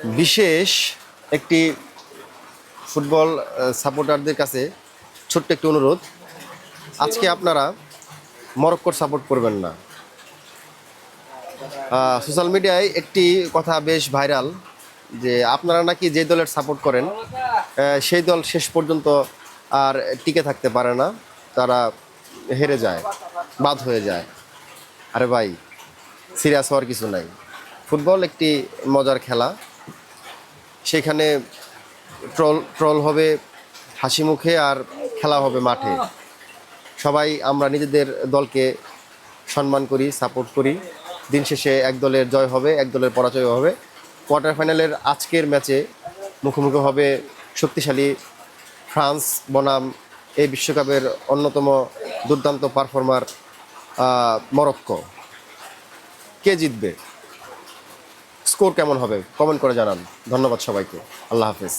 বিশেষ একটি ফুটবল সাপোর্টারদের কাছে ছোট্ট একটি অনুরোধ। আজকে আপনারা মরক্কোর সাপোর্ট করবেন না। সোশ্যাল মিডিয়ায় একটি কথা বেশ ভাইরাল যে আপনারা নাকি যে দলের সাপোর্ট করেন সেই দল শেষ পর্যন্ত আর টিকে থাকতে পারে না, তারা হেরে যায়, বাদ হয়ে যায়। আরে ভাই, সিরিয়াস হওয়ার কিছু নাই। ফুটবল একটি মজার খেলা, সেখানে ট্রল ট্রল হবে হাসি মুখে আর খেলা হবে মাঠে। সবাই আমরা নিজেদের দলকে সম্মান করি, সাপোর্ট করি। দিন শেষে এক দলের জয় হবে, এক দলের পরাজয় হবে। কোয়ার্টার ফাইনালের আজকের ম্যাচে মুখোমুখি হবে শক্তিশালী ফ্রান্স বনাম এই বিশ্বকাপের অন্যতম দুর্দান্ত পারফর্মার মরক্কো। কে জিতবে, স্কোর কেমন হবে, কমেন্ট করে জানান। ধন্যবাদ সবাইকে। আল্লাহ হাফেজ।